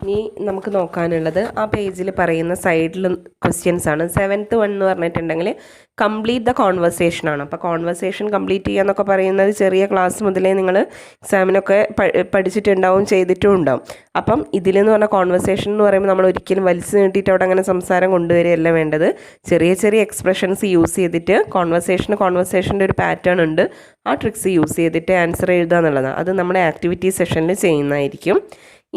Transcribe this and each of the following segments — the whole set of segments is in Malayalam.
ഇനി നമുക്ക് നോക്കാനുള്ളത് ആ പേജിൽ പറയുന്ന സൈഡിൽ ക്വസ്റ്റ്യൻസ് ആണ്. 7th വൺ എന്ന് പറഞ്ഞിട്ടുണ്ടെങ്കിൽ കംപ്ലീറ്റ് ദ കോൺവെർസേഷൻ ആണ്. അപ്പോൾ കോൺവെർസേഷൻ കംപ്ലീറ്റ് ചെയ്യുക എന്നൊക്കെ പറയുന്നത് ചെറിയ ക്ലാസ് മുതലേ നിങ്ങൾ എക്സാമിനൊക്കെ പഠിച്ചിട്ടുണ്ടാവും, ചെയ്തിട്ടും ഉണ്ടാവും. അപ്പം ഇതിലെന്ന് പറഞ്ഞാൽ കോൺവെർസേഷൻ എന്ന് പറയുമ്പോൾ നമ്മൾ ഒരിക്കലും വലിച്ചു നീട്ടിയിട്ട് അവിടെ അങ്ങനെ സംസാരം കൊണ്ടുവരികയല്ല വേണ്ടത്. ചെറിയ ചെറിയ എക്സ്പ്രഷൻസ് യൂസ് ചെയ്തിട്ട് കോൺവെർസേഷൻ്റെ ഒരു പാറ്റേൺ ഉണ്ട്, ആ ട്രിക്സ് യൂസ് ചെയ്തിട്ട് ആൻസർ എഴുതുക എന്നുള്ളതാണ്. അത് നമ്മുടെ ആക്ടിവിറ്റി സെഷനിൽ ചെയ്യുന്നതായിരിക്കും.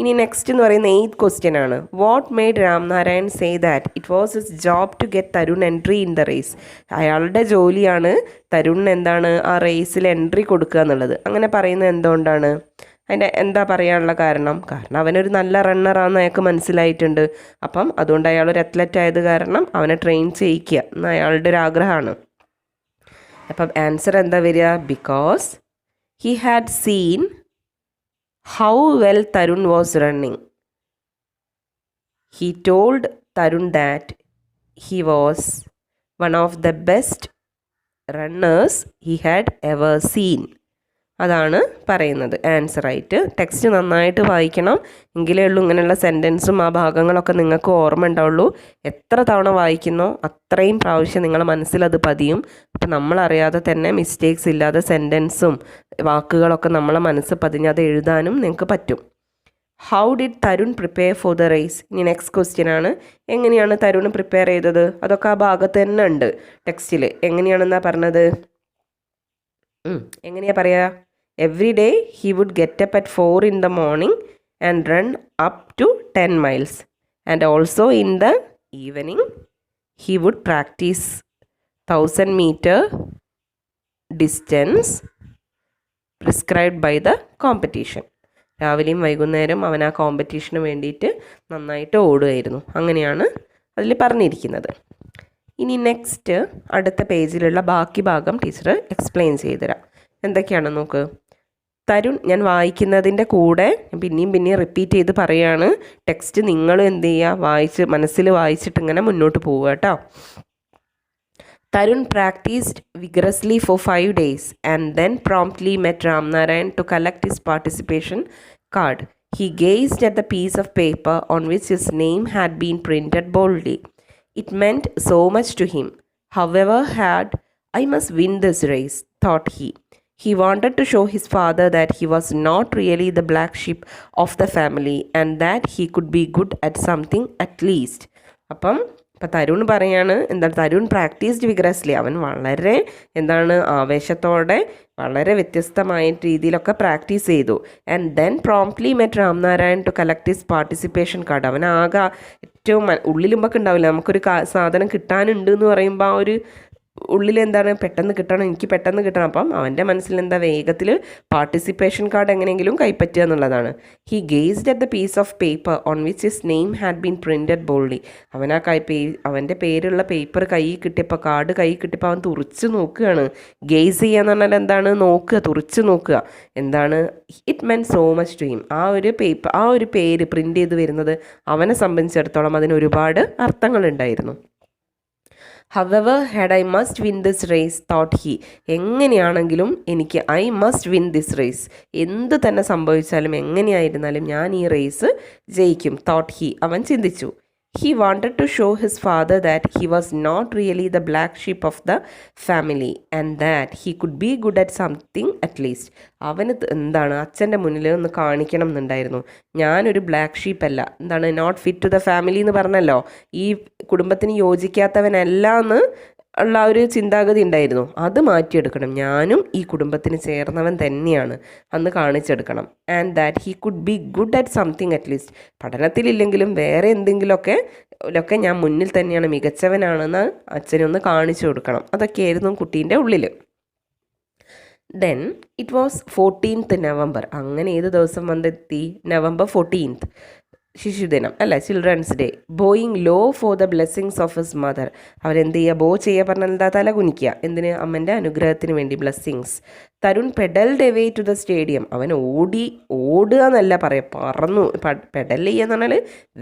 ഇനി നെക്സ്റ്റ് എന്ന് പറയുന്ന 8th ക്വസ്റ്റ്യൻ ആണ്. What made Ramnarayan say that it was his job to get Tarun entry in the race? അയാളുടെ ജോലിയാണ് തരുണിന് എന്താണ് ആ റേസിൽ എൻട്രി കൊടുക്കുക എന്നുള്ളത്. അങ്ങനെ പറയുന്നത് എന്തുകൊണ്ടാണ്? അതിൻ്റെ എന്താ പറയാനുള്ള കാരണം അവനൊരു നല്ല റണ്ണറാണെന്ന് അയാൾക്ക് മനസ്സിലായിട്ടുണ്ട്. അപ്പം അതുകൊണ്ട് അയാളൊരു അത്ലറ്റ് ആയത് കാരണം അവനെ ട്രെയിൻ ചെയ്യിക്കുക എന്ന് അയാളുടെ ഒരു ആഗ്രഹമാണ്. അപ്പം ആൻസർ എന്താ വരിക? Because he had seen how well Tarun was running. He told Tarun that he was one of the best runners he had ever seen. അതാണ് പറയുന്നത് ആൻസറായിട്ട്. ടെക്സ്റ്റ് നന്നായിട്ട് വായിക്കണം, എങ്കിലേ ഉള്ളൂ ഇങ്ങനെയുള്ള സെൻറ്റൻസും ആ ഭാഗങ്ങളൊക്കെ നിങ്ങൾക്ക് ഓർമ്മ ഉണ്ടാവുള്ളൂ. എത്ര തവണ വായിക്കുന്നോ അത്രയും പ്രാവശ്യം നിങ്ങളുടെ മനസ്സിലത് പതിയും. അപ്പം നമ്മളറിയാതെ തന്നെ മിസ്റ്റേക്സ് ഇല്ലാതെ സെൻറ്റൻസും വാക്കുകളൊക്കെ നമ്മളെ മനസ്സ് പതിഞ്ഞ് അത് എഴുതാനും നിങ്ങൾക്ക് പറ്റും. How did Tarun prepare for the raise? ഇനി നെക്സ്റ്റ് ക്വസ്റ്റ്യൻ ആണ്. എങ്ങനെയാണ് തരുൺ പ്രിപ്പയർ ചെയ്തത്? അതൊക്കെ ആ ഭാഗത്ത് തന്നെ ഉണ്ട് ടെക്സ്റ്റിൽ. എങ്ങനെയാണെന്നാ പറഞ്ഞത്? എങ്ങനെയാ പറയുക? Every day he would get up at 4 in the morning and run up to 10 miles. And also in the evening he would practice 1000 meter distance prescribed by the competition. രാവിലെയും വൈകുന്നേരം അവൻ ആ കോമ്പറ്റീഷന് വേണ്ടിയിട്ട് നന്നായിട്ട് ഓടുകയായിരുന്നു. അങ്ങനെയാണ് അതിൽ പറഞ്ഞിരിക്കുന്നത്. ഇനി നെക്സ്റ്റ് അടുത്ത പേജിലുള്ള ബാക്കി ഭാഗം ടീച്ചർ എക്സ്പ്ലെയിൻ ചെയ്തുതരാം. എന്തൊക്കെയാണ് നോക്ക്. തരുൺ, ഞാൻ വായിക്കുന്നതിൻ്റെ കൂടെ പിന്നെയും റിപ്പീറ്റ് ചെയ്ത് പറയുകയാണ്. ടെക്സ്റ്റ് നിങ്ങൾ എന്ത് ചെയ്യുക, മനസ്സിൽ വായിച്ചിട്ട് ഇങ്ങനെ മുന്നോട്ട് പോവുക കേട്ടോ. Tarun practiced vigorously for 5 days and then promptly met Ramnarayan to collect his participation card. He gazed at the piece of paper on which his name had been printed boldly. It meant so much to him. However, I must win this race, thought he. He wanted to show his father that he was not really the black sheep of the family and that he could be good at something at least. അപ്പം തരുൺ പറയാണ് തരുൺ പ്രാക്ടീസ്ഡ് വിഗ്രസ്ലി. അവൻ വളരെ ആവേശത്തോടെ വളരെ വ്യത്യസ്തമായ രീതിയിലൊക്കെ പ്രാക്ടീസ് ചെയ്തു. And then promptly met Ramnarayan to collect his participation card. അവൻ ആകെ ഏറ്റവും ഉള്ളിലുമ്പൊക്കെ ഉണ്ടാവില്ല, നമുക്കൊരു സാധനം കിട്ടാനുണ്ട് എന്ന് പറയുമ്പോൾ ആ ഒരു ഉള്ളിൽ പെട്ടെന്ന് കിട്ടണം, എനിക്ക് പെട്ടെന്ന് കിട്ടണം. അപ്പം അവൻ്റെ മനസ്സിൽ വേഗത്തിൽ പാർട്ടിസിപ്പേഷൻ കാർഡ് എങ്ങനെയെങ്കിലും കൈപ്പറ്റുക എന്നുള്ളതാണ്. He gazed at the piece of paper on which his name had been printed boldly. അവൻ ആ അവൻ്റെ പേരുള്ള പേപ്പർ കാർഡ് കൈ കിട്ടിയപ്പോൾ അവൻ തുറിച്ച് നോക്കുകയാണ്. ഗെയ്സ് ചെയ്യുക എന്ന് പറഞ്ഞാൽ നോക്കുക, തുറിച്ച് നോക്കുക. It meant so much to him. ആ ഒരു പേര് പ്രിൻ്റ് ചെയ്ത് വരുന്നത് അവനെ സംബന്ധിച്ചിടത്തോളം അതിന് ഒരുപാട് അർത്ഥങ്ങളുണ്ടായിരുന്നു. However, I must win this race, thought he. എങ്ങനെയാണെങ്കിലും എനിക്ക് I must win this race. എന്ത് തന്നെ സംഭവിച്ചാലും എങ്ങനെയായിരുന്നാലും ഞാൻ ഈ റേസ് ജയിക്കും, thought he. അവൻ ചിന്തിച്ചു. He wanted to show his father that he was not really the black sheep of the family and that he could be good at something at least. അവന് അച്ഛൻ്റെ മുന്നിൽ ഒന്ന് കാണിക്കണം എന്നുണ്ടായിരുന്നു. ഞാനൊരു ബ്ലാക്ക് ഷീപ്പ് അല്ല, not fit to the family എന്ന് പറഞ്ഞല്ലോ, ഈ കുടുംബത്തിന് യോജിക്കാത്തവനല്ല എന്ന് ഉള്ള ഒരു ചിന്താഗതി ഉണ്ടായിരുന്നു. അത് മാറ്റിയെടുക്കണം, ഞാനും ഈ കുടുംബത്തിന് ചേർന്നവൻ തന്നെയാണ് അന്ന് കാണിച്ചെടുക്കണം. And that he could be good at something at least. പഠനത്തിലില്ലെങ്കിലും വേറെ എന്തെങ്കിലുമൊക്കെ ഞാൻ മുന്നിൽ തന്നെയാണ്, മികച്ചവനാണെന്ന് അച്ഛനൊന്ന് കാണിച്ചു കൊടുക്കണം. അതൊക്കെയായിരുന്നു കുട്ടീൻ്റെ ഉള്ളിൽ. Then it was 14th November. അങ്ങനെ ഏത് ദിവസം വന്നെത്തി? November 14th, ശിശുദിനം അല്ല, children's day. Bowing low for the blessings of his mother. അവരെന്ത് ചെയ്യുക? ബോ ചെയ്യുക പറഞ്ഞാൽ തല കുനിക്കുക. എന്തിന്? അമ്മൻ്റെ അനുഗ്രഹത്തിന് വേണ്ടി. Blessings. Tarun pedalled away to the stadium. അവൻ ഓടുക എന്നല്ല പറയാം, പറന്നു. പെഡൽ ചെയ്യാന്ന് പറഞ്ഞാൽ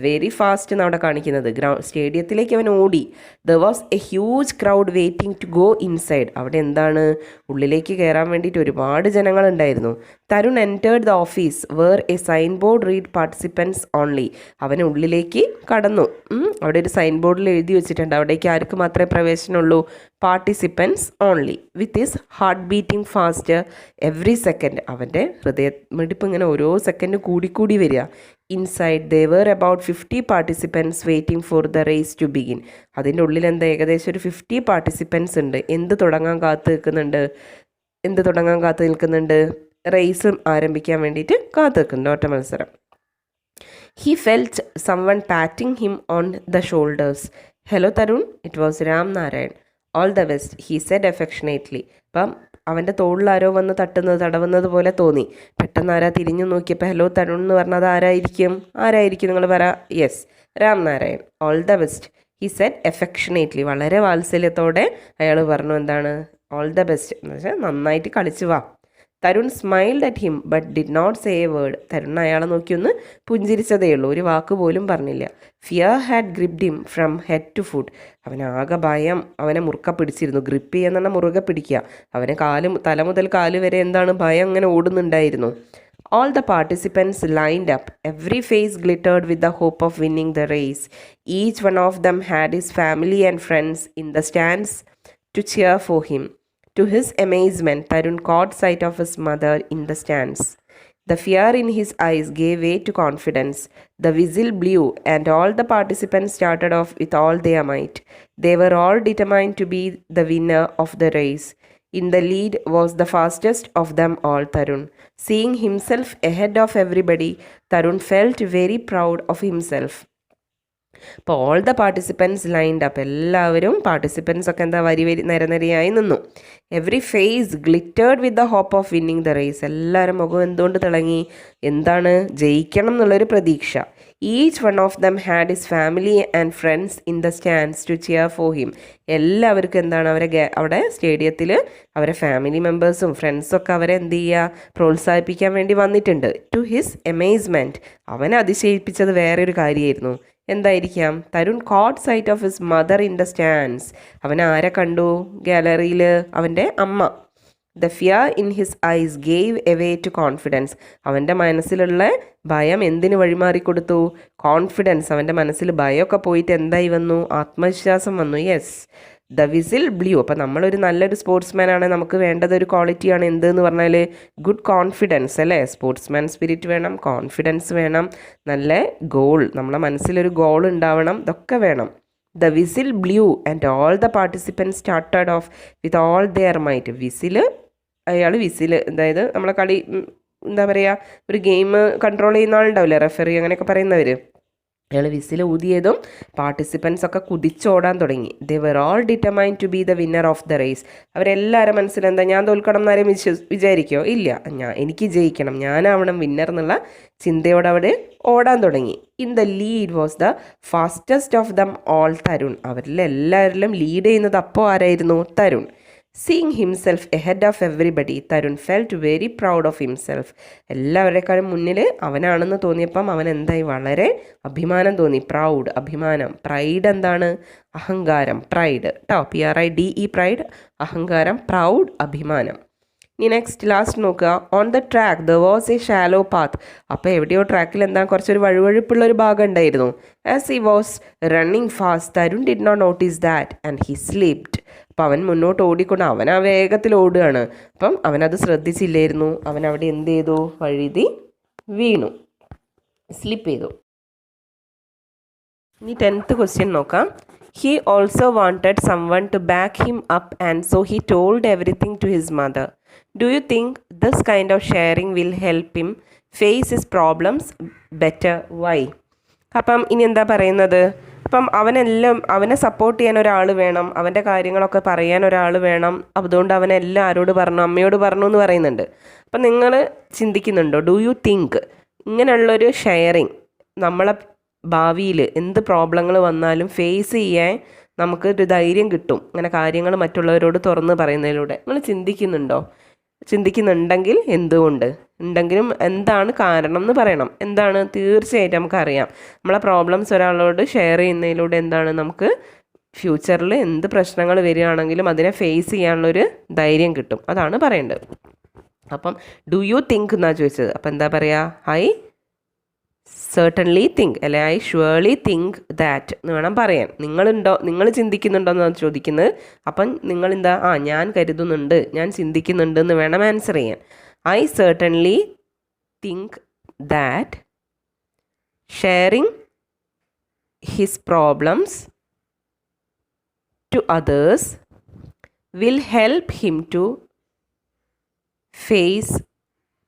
വെരി ഫാസ്റ്റ് എന്നാണ് അവിടെ കാണിക്കുന്നത്. സ്റ്റേഡിയത്തിലേക്ക് അവൻ ഓടി. There was a huge crowd waiting to go inside. അവിടെ എന്താണ്, ഉള്ളിലേക്ക് കയറാൻ വേണ്ടിയിട്ട് ഒരുപാട് ജനങ്ങളുണ്ടായിരുന്നു. Tarun entered the office where a signboard read participants only. അവൻ ഉള്ളിലേക്ക് കടന്നു. അവിടെ ഒരു സൈൻ ബോർഡിൽ എഴുതി വെച്ചിട്ടുണ്ട്, അവിടേക്ക് ആർക്ക് മാത്രമേ പ്രവേശനമുള്ളൂ, participants only. With his heart beating fast every second. അവൻ്റെ ഹൃദയമിടിപ്പ് ഇങ്ങനെ ഓരോ സെക്കൻഡ് കൂടിക്കൂടി വരിക. Inside there were about 50 participants waiting for the race to begin. അതിൻ്റെ ഉള്ളിൽ എന്താ ഏകദേശം ഒരു 50 പാർട്ടിസിപ്പൻസ് ഉണ്ട്. എന്ത് തുടങ്ങാൻ കാത്തു നിൽക്കുന്നുണ്ട്, റേസ് ആരംഭിക്കാൻ വേണ്ടിയിട്ട് കാത്തു നിൽക്കുന്നുണ്ട്, ഓട്ട മത്സരം. He felt someone patting him on the shoulders. Hello Tarun, it was Ram Narayan. All the best, he said affectionately. അപ്പം അവൻ്റെ തോളിൽ ആരോ വന്ന് തടവുന്നത് പോലെ തോന്നി. പെട്ടെന്ന് ആരാ തിരിഞ്ഞു നോക്കിയപ്പോൾ ഹലോ തരുൺ എന്ന് പറഞ്ഞത് ആരായിരിക്കും നിങ്ങൾ പറ. Yes, Ram Narayan. All the best, he said affectionately. വളരെ വാത്സല്യത്തോടെ അയാൾ പറഞ്ഞു എന്താണ്, ഓൾ ദ ബെസ്റ്റ് എന്ന് വെച്ചാൽ നന്നായിട്ട് കളിച്ചു വാ. Tarun smiled at him but did not say a word. Tarun അയാളെ നോക്കി ഒന്ന് പുഞ്ചിരിച്ചതേ ഉള്ളൂ, ഒരു വാക്ക് പോലും പറഞ്ഞില്ല. Fear had gripped him from head to foot. അവനാകെ ഭയം അവനെ മുറുക്ക പിടിച്ചിരുന്നു. ഗ്രിപ്പ് ചെയ്യുക എന്ന് പറഞ്ഞാൽ മുറുകെ പിടിക്കുക. അവനെ തല മുതൽ കാല് വരെ എന്താണ്, ഭയം അങ്ങനെ ഓടുന്നുണ്ടായിരുന്നു. All the participants lined up. Every face glittered with the hope of winning the race. Each one of them had his family and friends in the stands to cheer for him. To his amazement, Tarun caught sight of his mother in the stands. The fear in his eyes gave way to confidence. The whistle blew, and all the participants started off with all their might. They were all determined to be the winner of the race. In the lead was the fastest of them all, Tarun. Seeing himself ahead of everybody, Tarun felt very proud of himself. അപ്പോൾ all the participants lined up. എല്ലാവരും പാർട്ടിസിപ്പൻസ് ഒക്കെ എന്താ നിരനിരയായി നിന്നു. Every face glittered with the hope of winning the race. എല്ലാവരും മുഖം എന്തുകൊണ്ട് തിളങ്ങി, എന്താണ്, ജയിക്കണം എന്നുള്ളൊരു പ്രതീക്ഷ. Each one of them had his family and friends in the stands to cheer for him. എല്ലാവർക്കും എന്താണ്, അവിടെ സ്റ്റേഡിയത്തിൽ അവരെ ഫാമിലി മെമ്പേഴ്സും ഫ്രണ്ട്സും ഒക്കെ അവരെ എന്ത് ചെയ്യുക, പ്രോത്സാഹിപ്പിക്കാൻ വേണ്ടി വന്നിട്ടുണ്ട്. ടു ഹിസ് അമേസ്മെൻറ്റ്, അവനെ അതിശയിപ്പിച്ചത് വേറൊരു കാര്യമായിരുന്നു. എന്തായിരിക്കാം, Tarun caught sight of his mother in the stands. അവൻ ആരെ കണ്ടു ഗാലറിയിൽ, അവൻ്റെ അമ്മ. The fear in his eyes gave away to confidence. അവൻ്റെ മനസ്സിലുള്ള ഭയം എന്തിനു വഴിമാറിക്കൊടുത്തു, കോൺഫിഡൻസ്. അവൻ്റെ മനസ്സിൽ ഭയമൊക്കെ പോയിട്ട് എന്തായി വന്നു, ആത്മവിശ്വാസം വന്നു. Yes, the whistle blue. അപ്പോൾ നമ്മളൊരു നല്ലൊരു സ്പോർട്സ്മാൻ ആണ്, നമുക്ക് വേണ്ടത് ഒരു ക്വാളിറ്റിയാണ് എന്തെന്ന് പറഞ്ഞാൽ ഗുഡ് കോൺഫിഡൻസ് അല്ലേ. സ്പോർട്സ്മാൻ സ്പിരിറ്റ് വേണം, കോൺഫിഡൻസ് വേണം, നല്ല ഗോൾ, നമ്മളെ മനസ്സിലൊരു ഗോൾ ഉണ്ടാവണം, ഇതൊക്കെ വേണം. The whistle blew and all the participants started off with all their might. അയാൾ വിസിൽ, അതായത് നമ്മളെ കളി എന്താ പറയുക, ഒരു ഗെയിം കൺട്രോൾ ചെയ്യുന്ന ആളുണ്ടാവില്ലേ, റെഫറി അങ്ങനെയൊക്കെ പറയുന്നവർ. അയാൾ വിസിൽ ഊതിയതും പാർട്ടിസിപ്പൻസ് ഒക്കെ കുതിച്ചോടാൻ തുടങ്ങി. They were all determined to be the winner of the race. അവരെല്ലാവരും മനസ്സിലെന്താ, ഞാൻ തോൽക്കണം എന്നാരും വിചാരിക്കുമോ, ഇല്ല, എനിക്ക് ജയിക്കണം, ഞാനാവണം വിന്നർ എന്നുള്ള ചിന്തയോടെ അവിടെ ഓടാൻ തുടങ്ങി. In the lead was the fastest of them all Tarun. അവരിലെല്ലാവരിലും ലീഡ് ചെയ്യുന്നത് അപ്പോൾ ആരായിരുന്നു, Tarun. Seeing himself ahead of everybody, Tarun felt very proud of himself. എല്ലാവരെക്കാളും മുന്നിൽ അവനാണെന്ന് തോന്നിയപ്പം അവൻ എന്തായി, വളരെ അഭിമാനം തോന്നി. പ്രൗഡ്, അഭിമാനം. പ്രൈഡ് എന്താണ്, അഹങ്കാരം. പ്രൈഡ് കേട്ടോ, PRIDE, പ്രൈഡ്, അഹങ്കാരം. പ്രൗഡ്, അഭിമാനം. ഇനി നെക്സ്റ്റ് ലാസ്റ്റ് നോക്കുക. On the track there was a shallow path. അപ്പോൾ എവിടെയോ ട്രാക്കിൽ എന്താ കുറച്ചൊരു വഴുവഴുപ്പുള്ള ഒരു ഭാഗം ഉണ്ടായിരുന്നു. As he was running fast, Tarun did not notice that and he slipped. അപ്പം അവൻ മുന്നോട്ട് ഓടിക്കൊണ്ട് അവൻ ആ വേഗത്തിൽ ഓടുകയാണ്. അപ്പം അവനത് ശ്രദ്ധിച്ചില്ലായിരുന്നു. അവൻ അവിടെ എന്ത് ചെയ്തു, വഴുതി വീണു, സ്ലിപ്പ് ചെയ്തു. ഇനി 10th ക്വസ്റ്റ്യൻ നോക്കാം. He also wanted someone to back him up and so he told everything to his mother. Do you think this kind of sharing will help him face his problems better? Why? അപ്പം ഇനി എന്താ പറയുന്നത്, അപ്പം അവനെ സപ്പോർട്ട് ചെയ്യാൻ ഒരാൾ വേണം, അവൻ്റെ കാര്യങ്ങളൊക്കെ പറയാൻ ഒരാൾ വേണം. അതുകൊണ്ട് അവനെല്ലാം ആരോട് പറഞ്ഞു, അമ്മയോട് പറഞ്ഞു എന്ന് പറയുന്നുണ്ട്. അപ്പം നിങ്ങൾ ചിന്തിക്കുന്നുണ്ടോ, ഡു യു തിങ്ക് ഇങ്ങനെയുള്ളൊരു ഷെയറിങ് നമ്മളെ ഭാവിയിൽ എന്ത് പ്രോബ്ലങ്ങൾ വന്നാലും ഫേസ് ചെയ്യാൻ നമുക്കൊരു ധൈര്യം കിട്ടും, ഇങ്ങനെ കാര്യങ്ങൾ മറ്റുള്ളവരോട് തുറന്ന് പറയുന്നതിലൂടെ? നിങ്ങൾ ചിന്തിക്കുന്നുണ്ടോ ചിന്തിക്കുന്നുണ്ടെങ്കിൽ എന്തുകൊണ്ട്, ഉണ്ടെങ്കിലും എന്താണ് കാരണം എന്ന് പറയണം. എന്താണ്, തീർച്ചയായിട്ടും നമുക്കറിയാം നമ്മളെ പ്രോബ്ലംസ് ഒരാളോട് ഷെയർ ചെയ്യുന്നതിലൂടെ എന്താണ് നമുക്ക് ഫ്യൂച്ചറിൽ എന്ത് പ്രശ്നങ്ങൾ വരികയാണെങ്കിലും അതിനെ ഫേസ് ചെയ്യാനുള്ളൊരു ധൈര്യം കിട്ടും. അതാണ് പറയേണ്ടത്. അപ്പം ഡു യു തിങ്ക് എന്നാണ് ചോദിച്ചത്. അപ്പം എന്താ പറയുക, ഐ certainly think അല്ലെ ഐ ഷുവർലി തിങ്ക് ദാറ്റ് എന്ന് വേണം പറയാൻ. നിങ്ങൾ ചിന്തിക്കുന്നുണ്ടോ എന്നാണ് ചോദിക്കുന്നത്. അപ്പം നിങ്ങൾ എന്താ, ഞാൻ കരുതുന്നുണ്ട്, ഞാൻ ചിന്തിക്കുന്നുണ്ട് എന്ന് വേണം ആൻസർ ചെയ്യാൻ. I certainly think that sharing his problems to others will help him to face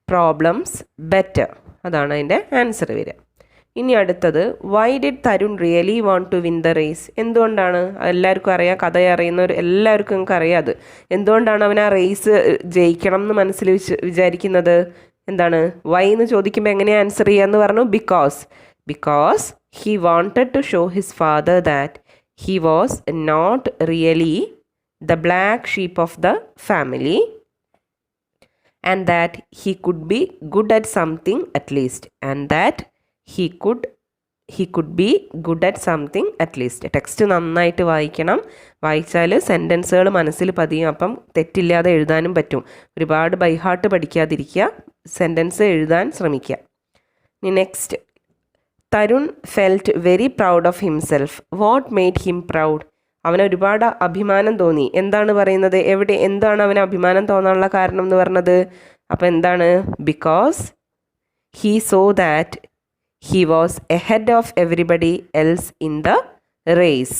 problems better. അതാണ് അതിൻ്റെ ആൻസർ വരിക. ഇനി അടുത്തത്, why did Tarun really want to win the race? എന്തുകൊണ്ടാണ്, എല്ലാവർക്കും അറിയാം, കഥ അറിയുന്നവർ എല്ലാവർക്കും നമുക്ക് അറിയാം അത്. എന്തുകൊണ്ടാണ് അവൻ ആ റേസ് ജയിക്കണം എന്ന് മനസ്സിൽ വിചാരിക്കുന്നത്? എന്താണ്, വൈ എന്ന് ചോദിക്കുമ്പോൾ എങ്ങനെയാണ് ആൻസർ ചെയ്യാന്ന് പറഞ്ഞു? Because he wanted to show his father that he was not really the black sheep of the family and that he could be good at something at least, he could be good at something at least. Text നന്നായിട്ട് വായിക്കണം. വായിച്ചാൽ സെൻറ്റൻസുകൾ മനസ്സിൽ പതിയും. അപ്പം തെറ്റില്ലാതെ എഴുതാനും പറ്റും. ഒരുപാട് ബൈഹാർട്ട് പഠിക്കാതിരിക്കുക, സെൻറ്റൻസ് എഴുതാൻ ശ്രമിക്കുക. ഇനി next, Tarun felt very proud of himself. What made him proud? അവന് ഒരുപാട് അഭിമാനം തോന്നി. എന്താണ് പറയുന്നത്, എന്താണ് അവന് അഭിമാനം തോന്നാനുള്ള കാരണം എന്ന് പറഞ്ഞത്? അപ്പം എന്താണ്, because he so that he was ahead of everybody else in the raise.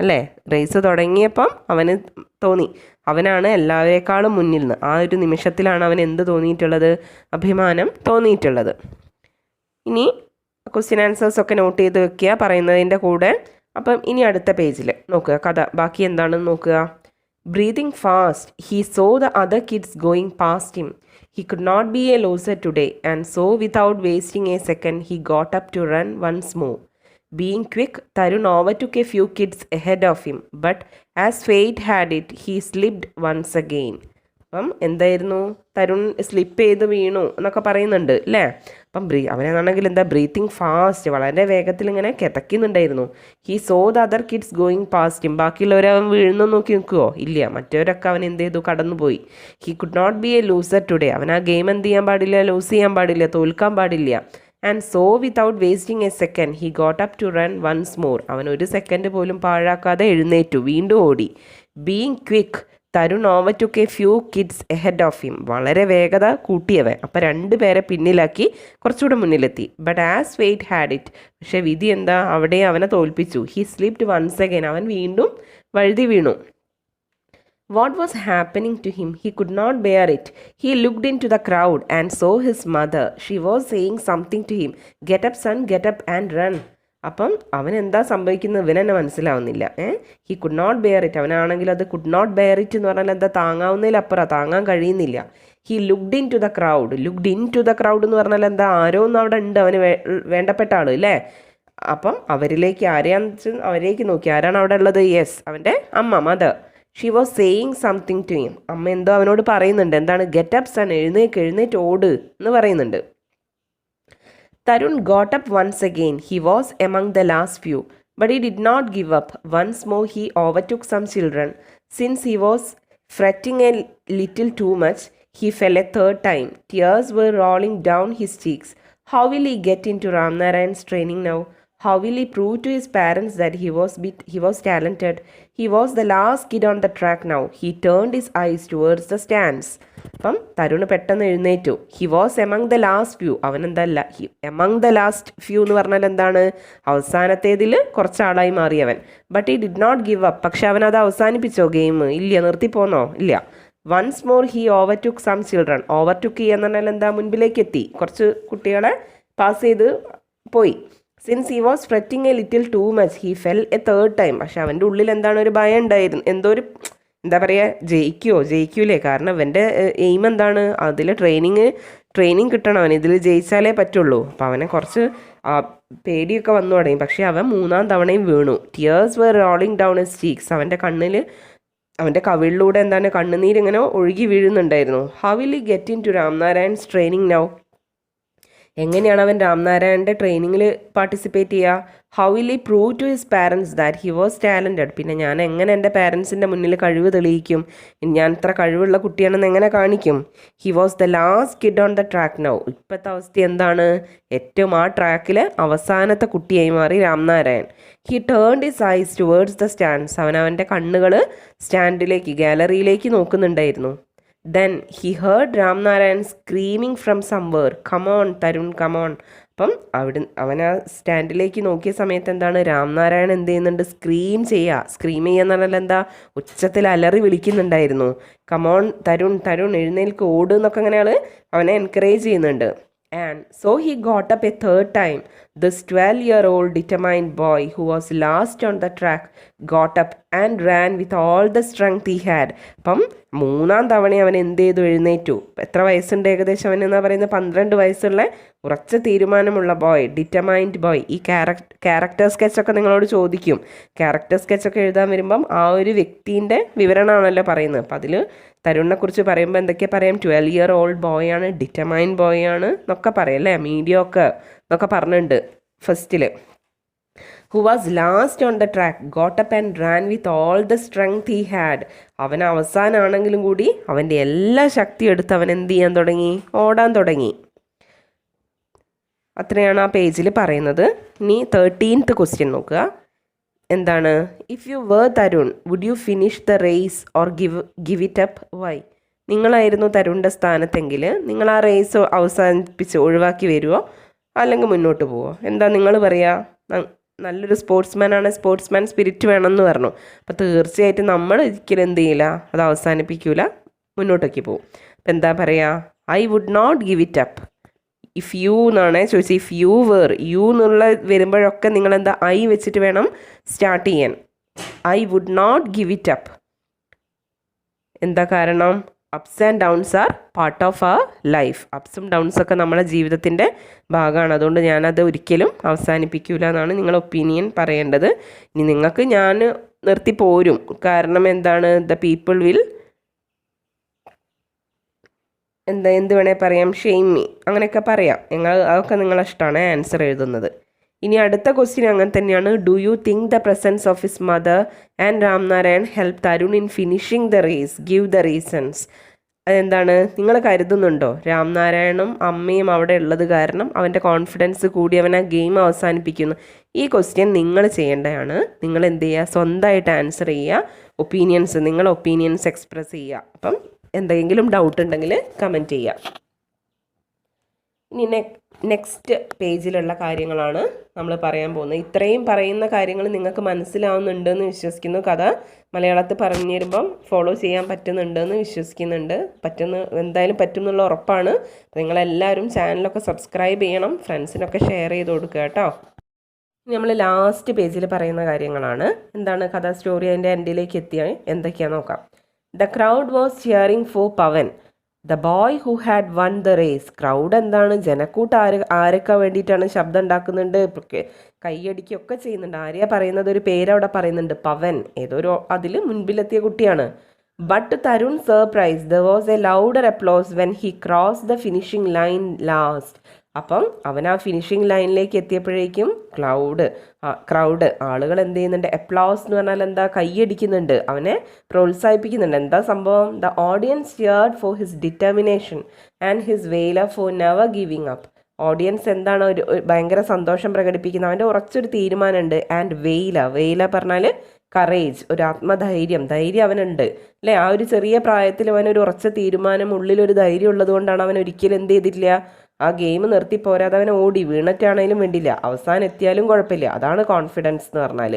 അല്ലേ, റേസ് തുടങ്ങിയപ്പം അവന് തോന്നി അവനാണ് എല്ലാവരേക്കാളും മുന്നിൽ നിന്ന്. ആ ഒരു നിമിഷത്തിലാണ് അവൻ എന്ത് തോന്നിയിട്ടുള്ളത്, അഭിമാനം തോന്നിയിട്ടുള്ളത്. ഇനി ക്വസ്റ്റ്യൻ ആൻസേഴ്സൊക്കെ നോട്ട് ചെയ്ത് വെക്കുക പറയുന്നതിൻ്റെ കൂടെ. അപ്പം ഇനി അടുത്ത പേജിൽ നോക്കുക, കഥ ബാക്കി എന്താണെന്ന് നോക്കുക. Breathing fast, he so the other kids going past him. He could not be a loser today, and so without wasting a second, he got up to run once more. Being quick, Tarun overtook a few kids ahead of him, but as fate had it, he slipped once again. അപ്പം എന്തായിരുന്നു, തരുൺ സ്ലിപ്പ് ചെയ്ത് വീണു എന്നൊക്കെ പറയുന്നുണ്ട് അല്ലേ. അപ്പം അവനാണെങ്കിൽ എന്താ, ബ്രീത്തിങ് ഫാസ്റ്റ്, വളരെ വേഗത്തിൽ ഇങ്ങനെ കിതയ്ക്കുന്നുണ്ടായിരുന്നു. He saw the other kids going past him. ബാക്കിയുള്ളവരവൻ വീഴുന്നു നോക്കി നിൽക്കുമോ? ഇല്ല, മറ്റവരൊക്കെ അവൻ എന്ത് ചെയ്തു, കടന്നുപോയി. He could not be a loser today. അവൻ ആ ഗെയിം എന്ത് ചെയ്യാൻ പാടില്ല, ലൂസ് ചെയ്യാൻ പാടില്ല, തോൽക്കാൻ പാടില്ല. And so without wasting a second he got up to run once more. അവൻ ഒരു സെക്കൻഡ് പോലും പാഴാക്കാതെ എഴുന്നേറ്റു, വീണ്ടും ഓടി. Being quick, Tarun overtook a few kids ahead of him. വളരെ വേഗത കൂട്ടിയവൻ, അപ്പം 2 പേരെ പിന്നിലാക്കി കുറച്ചുകൂടെ മുന്നിലെത്തി. But as fate had it, പക്ഷേ വിധി എന്താ, അവിടെ അവനെ തോൽപ്പിച്ചു. He slipped once again. അവൻ വീണ്ടും വഴുതി വീണു. What was happening to him? He could not bear it. He looked into the crowd and saw his mother. She was saying something to him. Get up son, get up and run. അപ്പം അവൻ എന്താ സംഭവിക്കുന്നത് ഇവനെന്നെ മനസ്സിലാവുന്നില്ല. He could not bear it. അവനാണെങ്കിൽ അത് കുഡ് നോട്ട് ബെയർ ഇറ്റ് എന്ന് പറഞ്ഞാൽ എന്താ, താങ്ങാവുന്നതിലപ്പുറം, താങ്ങാൻ കഴിയുന്നില്ല. He looked into the crowd. Looked into the crowd എന്ന് പറഞ്ഞാൽ എന്താ, ആരോ ഒന്നും അവിടെ ഉണ്ട്, അവന് വേണ്ടപ്പെട്ട ആൾ അല്ലേ. അപ്പം അവരിലേക്ക് നോക്കി. ആരാണ് അവിടെ ഉള്ളത്? യെസ്, അവൻ്റെ അമ്മ, mother. She was saying something to him. അമ്മ എന്തോ അവനോട് പറയുന്നുണ്ട്. എന്താണ്? ഗെറ്റ് അപ്പ് സൺ, എഴുന്നേറ്റ് ഓട് എന്ന് പറയുന്നുണ്ട്. Tarun got up once again. He was among the last few, but he did not give up. Once more he overtook some children. Since he was fretting a little too much, he fell a third time. Tears were rolling down his cheeks. How will he get into Ramnarayan's training now? How will he prove to his parents that he was talented? He was the last kid on the track now. He turned his eyes towards the stands. അപ്പം തരുണ് പെട്ടെന്ന് എഴുന്നേറ്റു. He was among the last few. അവനെന്തല്ല, എമംഗ് ദ ലാസ്റ്റ് ഫ്യൂ എന്ന് പറഞ്ഞാൽ എന്താണ്, അവസാനത്തേതിൽ കുറച്ചാളായി മാറിയവൻ. But he did not give up. പക്ഷെ അവൻ അത് അവസാനിപ്പിച്ചോ ഗെയിം? ഇല്ല, നിർത്തിപ്പോന്നോ? ഇല്ല. Once more he overtook some children. Overtook ചെയ്യുക എന്ന് പറഞ്ഞാൽ എന്താ, മുൻപിലേക്ക് എത്തി, കുറച്ച് കുട്ടികളെ പാസ് ചെയ്ത് പോയി. Since he was fretting a little too much he fell a third time. പക്ഷെ അവൻ്റെ ഉള്ളിൽ എന്താണ്, ഒരു ഭയം ഉണ്ടായിരുന്നു. എന്തോ ഒരു എന്താ പറയുക, ജയിക്കൂലേ? കാരണം അവൻ്റെ എയിം എന്താണ്, അതിൽ ട്രെയിനിങ് കിട്ടണം, അവൻ ഇതിൽ ജയിച്ചാലേ പറ്റുള്ളൂ. അപ്പം അവനെ കുറച്ച് പേടിയൊക്കെ വന്നു തുടങ്ങി. പക്ഷേ അവൻ 3ാം തവണയും വീണു. Tears were rolling down his cheeks. അവൻ്റെ കണ്ണിൽ അവൻ്റെ കവിളിലൂടെ എന്താണ് കണ്ണുനീരിങ്ങനെ ഒഴുകി വീഴുന്നുണ്ടായിരുന്നു. How will he get in to Ramnarayan's training now? എങ്ങനെയാണ് അവൻ രാംനാരായണൻ്റെ ട്രെയിനിങ്ങിൽ പാർട്ടിസിപ്പേറ്റ് ചെയ്യുക? How will he prove to his parents that he was talented? പിന്നെ ഞാൻ എങ്ങനെ എൻ്റെ പാരൻസിൻ്റെ മുന്നിൽ കഴിവ് തെളിയിക്കും? ഞാൻ ഇത്ര കഴിവുള്ള കുട്ടിയാണെന്ന് എങ്ങനെ കാണിക്കും? He was the last kid on the track now. ഇപ്പോഴത്തെ അവസ്ഥ എന്താണ്? ഏറ്റവും ആ ട്രാക്കിൽ അവസാനത്തെ കുട്ടിയായി മാറി Ramnarayan. He turned his eyes towards the stands. അവൻ്റെ കണ്ണുകൾ സ്റ്റാൻഡിലേക്ക്, ഗാലറിയിലേക്ക് നോക്കുന്നുണ്ടായിരുന്നു. Then he heard Ramnarayan screaming from somewhere, come on Tarun come on. അപ്പം അവൻ ആ സ്റ്റാൻഡിലേക്ക് നോക്കിയ സമയത്ത് എന്താണ്, രാംനാരായൺ എന്ത് ചെയ്യുന്നുണ്ട്? സ്ക്രീം ചെയ്യുക എന്ന് പറഞ്ഞാൽ എന്താ, ഉച്ചത്തിൽ അലറി വിളിക്കുന്നുണ്ടായിരുന്നു. കമോൺ തരുൺ, തരുൺ എഴുന്നേൽക്ക്, ഓട് എന്നൊക്കെ അങ്ങനെയാണ് അവനെ എൻകറേജ് ചെയ്യുന്നുണ്ട്. And so he got up a third time. This 12-year-old determined boy who was last on the track got up and ran with all the strength he had. അപ്പം മൂന്നാം തവണ അവൻ എന്ത് ചെയ്തു? എഴുന്നേറ്റു. എത്ര വയസ്സുണ്ട് ഏകദേശം അവൻ എന്നാ പറയുന്നത്? 12 വയസ്സുള്ള ഉറച്ച തീരുമാനമുള്ള ബോയ്, ഡിറ്റർമൈൻഡ് ബോയ്. ഈ ക്യാരക്ടർ സ്കെച്ചൊക്കെ നിങ്ങളോട് ചോദിക്കും. ക്യാരക്ടർ സ്കെച്ചൊക്കെ എഴുതാൻ വരുമ്പം ആ ഒരു വ്യക്തിൻ്റെ വിവരണമാണല്ലോ പറയുന്നത്. അപ്പം അതിൽ തരുണിനെ കുറിച്ച് പറയുമ്പോൾ എന്തൊക്കെയാ പറയാം? 12-year-old ബോയ് ആണ്, ഡിറ്റർമൈൻഡ് ബോയ് ആണ് എന്നൊക്കെ പറയും അല്ലേ, മീഡിയോക്കർ എന്നൊക്കെ പറഞ്ഞിട്ടുണ്ട് ഫസ്റ്റിൽ. Who was last on the track got up and Rann with all the strength he had. അവൻ അവസാനമാണെങ്കിലും കൂടി അവൻ്റെ എല്ലാ ശക്തിയും എടുത്ത് അവൻ എന്ത് ചെയ്യാൻ തുടങ്ങി? ഓടാൻ തുടങ്ങി. അത്രയാണ് ആ പേജിൽ പറയുന്നത്. ഇനി 13th ക്വസ്റ്റ്യൻ നോക്കുക. എന്താണ്? If you were Tarun would you finish the race or give it up? Why? നിങ്ങളായിരുന്നു തരുണിൻ്റെ സ്ഥാനത്തെങ്കിൽ നിങ്ങൾ ആ റേസ് അവസാനിപ്പിച്ച് ഒഴിവാക്കി വരുമോ അല്ലെങ്കിൽ മുന്നോട്ട് പോവോ? എന്താ നിങ്ങൾ പറയുക? നല്ലൊരു സ്പോർട്സ്മാനാണ്, സ്പോർട്സ്മാൻ സ്പിരിറ്റ് വേണമെന്ന് പറഞ്ഞു. അപ്പോൾ തീർച്ചയായിട്ടും നമ്മൾ ഒരിക്കലും എന്ത് ചെയ്യില്ല, അത് അവസാനിപ്പിക്കില്ല, മുന്നോട്ടേക്ക് പോകും. അപ്പം എന്താ പറയുക? I would not give it up. If you എന്നാണ് ചോദിച്ചത്. ഇഫ് യു വേർ, യു എന്നുള്ള വരുമ്പോഴൊക്കെ നിങ്ങളെന്താ ഐ വെച്ചിട്ട് വേണം സ്റ്റാർട്ട് ചെയ്യാൻ. I would not give it up. എന്താ കാരണം? Ups and downs are part of our life. അപ്സും ഡൗൺസൊക്കെ നമ്മുടെ ജീവിതത്തിൻ്റെ ഭാഗമാണ്. അതുകൊണ്ട് ഞാനത് ഒരിക്കലും അവസാനിപ്പിക്കില്ല എന്നാണ് നിങ്ങൾ ഒപ്പീനിയൻ പറയേണ്ടത്. ഇനി നിങ്ങൾക്ക് ഞാൻ നിർത്തി പോരും. കാരണം എന്താണ്? ദ പീപ്പിൾ വിൽ എന്ത് വേണേൽ പറയാം, ഷെയിം മീ, അങ്ങനെയൊക്കെ പറയാം. അതൊക്കെ നിങ്ങളെ ഇഷ്ടമാണ് ആൻസർ എഴുതുന്നത്. ഇനി അടുത്ത ക്വസ്റ്റ്യൻ അങ്ങനെ തന്നെയാണ്. Do you think the presence of his mother and Ramnarayan help Tarun in finishing the race? Give the reasons. അതെന്താണ്? നിങ്ങൾ കരുതുന്നുണ്ടോ രാംനാരായണും അമ്മയും അവിടെ ഉള്ളത് കാരണം അവൻ്റെ കോൺഫിഡൻസ് കൂടി അവൻ ആ ഗെയിം അവസാനിപ്പിക്കുന്നു? ഈ ക്വസ്റ്റ്യൻ നിങ്ങൾ ചെയ്യേണ്ടതാണ്. നിങ്ങൾ എന്ത് ചെയ്യുക? സ്വന്തമായിട്ട് ആൻസർ ചെയ്യുക. നിങ്ങളുടെ ഒപ്പീനിയൻസ് എക്സ്പ്രസ് ചെയ്യുക. അപ്പം എന്തെങ്കിലും ഡൗട്ട് ഉണ്ടെങ്കിൽ കമൻറ്റ് ചെയ്യുക. ഇനി നെക്സ്റ്റ് പേജിലുള്ള കാര്യങ്ങളാണ് നമ്മൾ പറയാൻ പോകുന്നത്. ഇത്രയും പറയുന്ന കാര്യങ്ങൾ നിങ്ങൾക്ക് മനസ്സിലാവുന്നുണ്ടെന്ന് വിശ്വസിക്കുന്നു. കഥ മലയാളത്തിൽ പറഞ്ഞു തരുമ്പം ഫോളോ ചെയ്യാൻ പറ്റുന്നുണ്ടെന്ന് വിശ്വസിക്കുന്നുണ്ട്. എന്തായാലും പറ്റും എന്നുള്ള ഉറപ്പാണ്. നിങ്ങളെല്ലാവരും ചാനലൊക്കെ സബ്സ്ക്രൈബ് ചെയ്യണം, ഫ്രണ്ട്സിനൊക്കെ ഷെയർ ചെയ്ത് കൊടുക്കുക കേട്ടോ. നമ്മൾ ലാസ്റ്റ് പേജിൽ പറയുന്ന കാര്യങ്ങളാണ്. എന്താണ് കഥ സ്റ്റോറി അതിൻ്റെ എൻഡിലേക്ക് എത്തിയാൽ എന്തൊക്കെയാണെന്ന് നോക്കാം. The crowd was cheering for Pavan, the boy who had won the race. Crowd എന്താണ്? ജനക്കൂട്ട് ആരൊക്കെ വേണ്ടിയിട്ടാണ് ശബ്ദം ഉണ്ടാക്കുന്നുണ്ട്, കൈയടിക്കുകയൊക്കെ ചെയ്യുന്നുണ്ട്. ആരെയാ പറയുന്നത്? ഒരു പേരവിടെ പറയുന്നുണ്ട്, പവൻ. ഏതൊരു അതിൽ മുൻപിലെത്തിയ കുട്ടിയാണ്. But Tarun surprise, there was A louder applause when he cross the finishing line last. അപ്പം അവൻ ആ ഫിനിഷിംഗ് ലൈനിലേക്ക് എത്തിയപ്പോഴേക്കും ക്രൗഡ് ആളുകൾ എന്ത് ചെയ്യുന്നുണ്ട്? അപ്ലോസ് എന്ന് പറഞ്ഞാൽ എന്താ? കൈയടിക്കുന്നുണ്ട്, അവനെ പ്രോത്സാഹിപ്പിക്കുന്നുണ്ട്. എന്താ സംഭവം? The audience cheered for his determination and his valour for never giving up. Audience എന്താണ്? ഒരു ഭയങ്കര സന്തോഷം പ്രകടിപ്പിക്കുന്നത്, അവൻ്റെ ഉറച്ചൊരു തീരുമാനമുണ്ട്. ആൻഡ് വെയില പറഞ്ഞാൽ കറേജ്, ഒരു ആത്മധൈര്യം, ധൈര്യം അവനുണ്ട് അല്ലേ? ആ ഒരു ചെറിയ പ്രായത്തിൽ അവനൊരു ഉറച്ച തീരുമാനം, ഉള്ളിലൊരു ധൈര്യം ഉള്ളത് കൊണ്ടാണ് അവൻ ഒരിക്കലും എന്ത് ചെയ്തിട്ടില്ല, ആ ഗെയിം നിർത്തി പോരാതെ അവൻ ഓടി, വീണിട്ടാണേലും വേണ്ടില്ല, അവസാനം എത്തിയാലും കുഴപ്പമില്ല. അതാണ് കോൺഫിഡൻസ് എന്ന് പറഞ്ഞാൽ.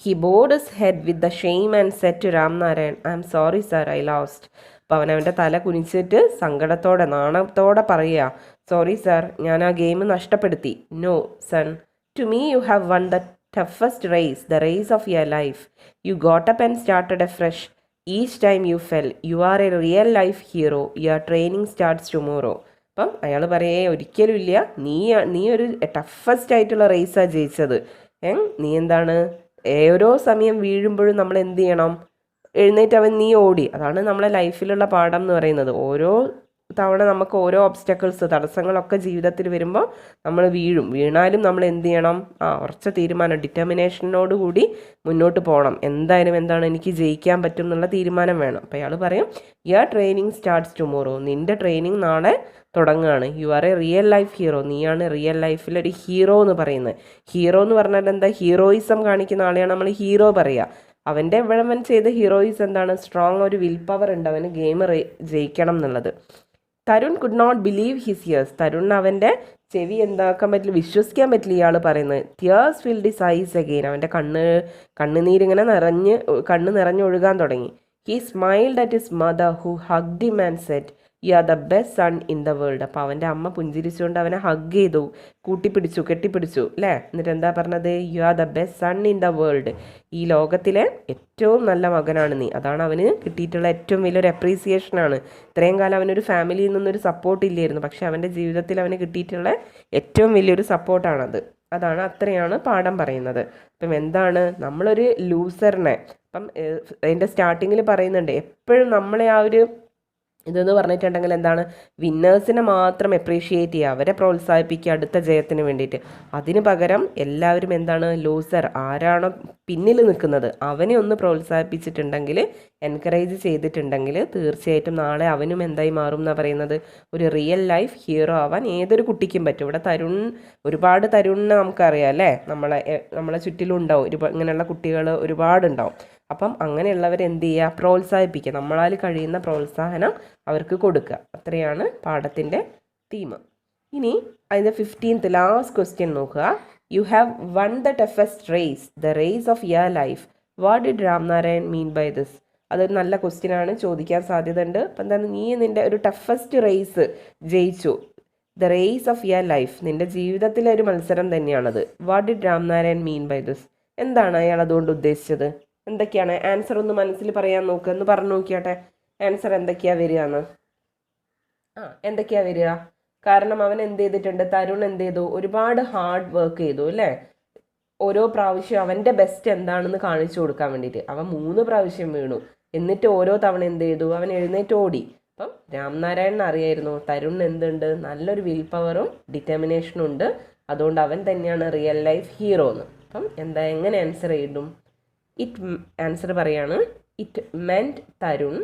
He bowed his head with the shame and said to Ramnarayan, I am sorry sir, I lost. അപ്പോൾ അവൻ്റെ തല കുനിച്ചിട്ട് സങ്കടത്തോടെ, നാണത്തോടെ പറയുക, സോറി സാർ, ഞാൻ ആ ഗെയിം നഷ്ടപ്പെടുത്തി. No son, to me you have won the toughest race, the race of your life. You got up and started afresh. Each time you fell, you are a real life hero. Your training starts tomorrow. അപ്പം അയാൾ പറയേ, ഒരിക്കലും ഇല്ല, നീ ഒരു ടഫസ്റ്റ് ആയിട്ടുള്ള റേസാണ് ജയിച്ചത്. നീ എന്താണ്? ഓരോ സമയം വീഴുമ്പോഴും നമ്മൾ എന്ത് ചെയ്യണം? എഴുന്നേറ്റ് അവൻ നീ ഓടി. അതാണ് നമ്മളെ ലൈഫിലുള്ള പാഠം എന്ന് പറയുന്നത്. ഓരോ തവണ നമുക്ക് ഓരോ ഒബ്സ്റ്റക്കിൾസ്, തടസ്സങ്ങളൊക്കെ ജീവിതത്തിൽ വരുമ്പോൾ നമ്മൾ വീണാലും നമ്മൾ എന്ത് ചെയ്യണം? ഉറച്ച തീരുമാനം, ഡിറ്റർമിനേഷനോട് കൂടി മുന്നോട്ട് പോകണം. എന്തായാലും എന്താണ്, എനിക്ക് ജയിക്കാൻ പറ്റും എന്നുള്ള തീരുമാനം വേണം. അപ്പോൾ അയാൾ പറയും, യുവർ ട്രെയിനിങ് സ്റ്റാർട്ട്സ് ടുമോറോ, നിൻ്റെ ട്രെയിനിങ് നാളെ തുടങ്ങുകയാണ്. You are A real life hero, നീയാണ് റിയൽ ലൈഫിലൊരു ഹീറോ എന്ന് പറയുന്നത്. ഹീറോ എന്ന് പറഞ്ഞാൽ എന്താ? ഹീറോയിസം കാണിക്കുന്ന ആളെയാണ് നമ്മൾ ഹീറോ പറയുക. അവൻ്റെ അവൻ ചെയ്ത ഹീറോയിസം എന്താണ്? സ്ട്രോങ് ഒരു വിൽ പവർ ഉണ്ട് അവന് ഗെയിം ജയിക്കണം എന്നുള്ളത്. Tarun could not believe his ears, തരുണിന് അവൻ്റെ ചെവി എന്താക്കാൻ പറ്റില്ല, വിശ്വസിക്കാൻ പറ്റില്ല ഇയാൾ പറയുന്നത്. Tears filled his eyes again, അവൻ്റെ കണ്ണുനീരിങ്ങനെ കണ്ണ് നിറഞ്ഞൊഴുകാൻ തുടങ്ങി. He smiled at his mother who hugged him and said, you are the best son in the world. അപ്പോൾ അവൻ്റെ അമ്മ പുഞ്ചിരിച്ചുകൊണ്ട് അവനെ ഹഗ് ചെയ്തു, കെട്ടിപ്പിടിച്ചു അല്ലേ? എന്നിട്ട് എന്താ പറഞ്ഞത്? You are the best son in the world, ഈ ലോകത്തിലെ ഏറ്റവും നല്ല മകനാണ് നീ. അതാണ് അവന് കിട്ടിയിട്ടുള്ള ഏറ്റവും വലിയൊരു അപ്രീസിയേഷനാണ്. ഇത്രയും കാലം അവനൊരു ഫാമിലിയിൽ നിന്നൊരു സപ്പോർട്ട് ഇല്ലായിരുന്നു, പക്ഷെ അവൻ്റെ ജീവിതത്തിൽ അവന് കിട്ടിയിട്ടുള്ള ഏറ്റവും വലിയൊരു സപ്പോർട്ടാണത്. അത്രയാണ് പാഠം പറയുന്നത്. അപ്പം എന്താണ്, നമ്മളൊരു ലൂസറിനെ, അപ്പം അതിൻ്റെ സ്റ്റാർട്ടിങ്ങിൽ പറയുന്നുണ്ട്, എപ്പോഴും നമ്മളെ ആ ഒരു ഇതെന്ന് പറഞ്ഞിട്ടുണ്ടെങ്കിൽ എന്താണ്, വിന്നേഴ്സിനെ മാത്രം അപ്രീഷിയേറ്റ് ചെയ്യുക, അവരെ പ്രോത്സാഹിപ്പിക്കുക അടുത്ത ജയത്തിന് വേണ്ടിയിട്ട്. അതിന് പകരം എല്ലാവരും എന്താണ്, ലൂസർ ആരാണോ പിന്നിൽ നിൽക്കുന്നത് അവനെ ഒന്ന് പ്രോത്സാഹിപ്പിച്ചിട്ടുണ്ടെങ്കിൽ, എൻകറേജ് ചെയ്തിട്ടുണ്ടെങ്കിൽ തീർച്ചയായിട്ടും നാളെ അവനും എന്തായി മാറും എന്നാണ് പറയുന്നത്, ഒരു റിയൽ ലൈഫ് ഹീറോ ആവാൻ ഏതൊരു കുട്ടിക്കും പറ്റും. ഇവിടെ ഒരുപാട് തരുണിനെ നമുക്കറിയാം അല്ലേ, നമ്മളെ ചുറ്റിലും ഉണ്ടാവും ഇങ്ങനെയുള്ള കുട്ടികൾ ഒരുപാടുണ്ടാവും. അപ്പം അങ്ങനെയുള്ളവരെന്ത് ചെയ്യുക, പ്രോത്സാഹിപ്പിക്കുക, നമ്മളാൽ കഴിയുന്ന പ്രോത്സാഹനം അവർക്ക് കൊടുക്കുക. അത്രയാണ് പാഠത്തിൻ്റെ തീം. ഇനി അതിൻ്റെ 15th ലാസ്റ്റ് ക്വസ്റ്റ്യൻ നോക്കുക. You have won the toughest race, the race of your life, what did Ramnarayan mean by this? അതൊരു നല്ല ക്വസ്റ്റ്യൻ ആണ്, ചോദിക്കാൻ സാധ്യതയുണ്ട്. അപ്പം എന്താണ്, നീ നിൻ്റെ ഒരു ടഫസ്റ്റ് റേസ് ജയിച്ചു, the race of your life, നിൻ്റെ ജീവിതത്തിലെ ഒരു മത്സരം തന്നെയാണത്. What did Ramnarayan mean by this? എന്താണ് അയാൾ അതുകൊണ്ട് ഉദ്ദേശിച്ചത്? എന്തൊക്കെയാണ് ആൻസർ? ഒന്ന് മനസ്സിൽ പറയാൻ നോക്കുക, ഒന്ന് പറഞ്ഞു നോക്കിയാട്ടെ ആൻസർ എന്തൊക്കെയാ വരികയെന്ന്. എന്തൊക്കെയാ വരിക? കാരണം അവൻ എന്ത് ചെയ്തിട്ടുണ്ട്, തരുൺ എന്ത് ചെയ്തു, ഒരുപാട് ഹാർഡ് വർക്ക് ചെയ്തു അല്ലേ? ഓരോ പ്രാവശ്യം അവൻ്റെ ബെസ്റ്റ് എന്താണെന്ന് കാണിച്ചു കൊടുക്കാൻ വേണ്ടിയിട്ട് അവൻ 3 പ്രാവശ്യം വീണു. എന്നിട്ട് ഓരോ തവണ എന്ത് ചെയ്തു, അവൻ എഴുന്നേറ്റ് ഓടി. അപ്പം രാംനാരായണൻ അറിയായിരുന്നു തരുൺ എന്തുണ്ട്, നല്ലൊരു വിൽ പവറും ഡിറ്റർമിനേഷനും ഉണ്ട്, അതുകൊണ്ട് അവൻ തന്നെയാണ് റിയൽ ലൈഫ് ഹീറോ എന്ന്. അപ്പം എങ്ങനെ ആൻസർ ചെയ്യും? ആൻസർ പറയാണ്, it meant Tarun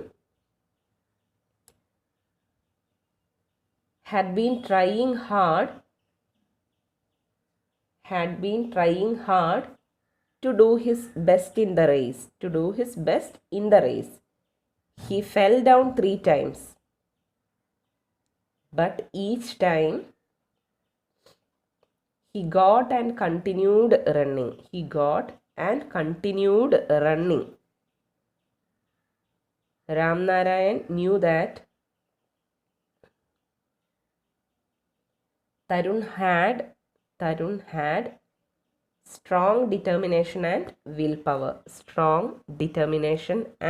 had been trying hard to do his best in the race. He fell down 3 times, but each time he got and continued running. Ramnarayan knew that Tarun had strong determination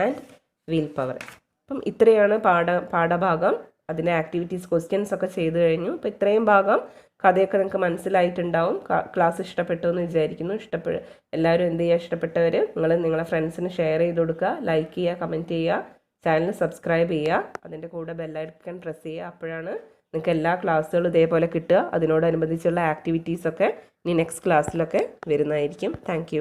and willpower. അപ്പം ഇത്രയാണ് പാഠഭാഗം. അതിൻ്റെ ആക്ടിവിറ്റീസ് ക്വസ്റ്റ്യൻസ് ഒക്കെ ചെയ്തു കഴിഞ്ഞു. അപ്പോൾ ഇത്രയും ഭാഗം കഥയൊക്കെ നിങ്ങൾക്ക് മനസ്സിലായിട്ടുണ്ടാവും. ക്ലാസ് ഇഷ്ടപ്പെട്ടു എന്ന് വിചാരിക്കുന്നു. എല്ലാവരും എന്ത് ചെയ്യുക, ഇഷ്ടപ്പെട്ടവർ നിങ്ങളെ ഫ്രണ്ട്സിന് ഷെയർ ചെയ്ത് കൊടുക്കുക, ലൈക്ക് ചെയ്യുക, കമൻറ്റ് ചെയ്യുക, ചാനൽ സബ്സ്ക്രൈബ് ചെയ്യുക, അതിൻ്റെ കൂടെ ബെല്ലൈക്കൺ പ്രസ് ചെയ്യുക. അപ്പോഴാണ് നിങ്ങൾക്ക് എല്ലാ ക്ലാസ്സുകളും ഇതേപോലെ കിട്ടുക. അതിനോടനുബന്ധിച്ചുള്ള ആക്ടിവിറ്റീസൊക്കെ ഇനി നെക്സ്റ്റ് ക്ലാസ്സിലൊക്കെ വരുന്നതായിരിക്കും. താങ്ക്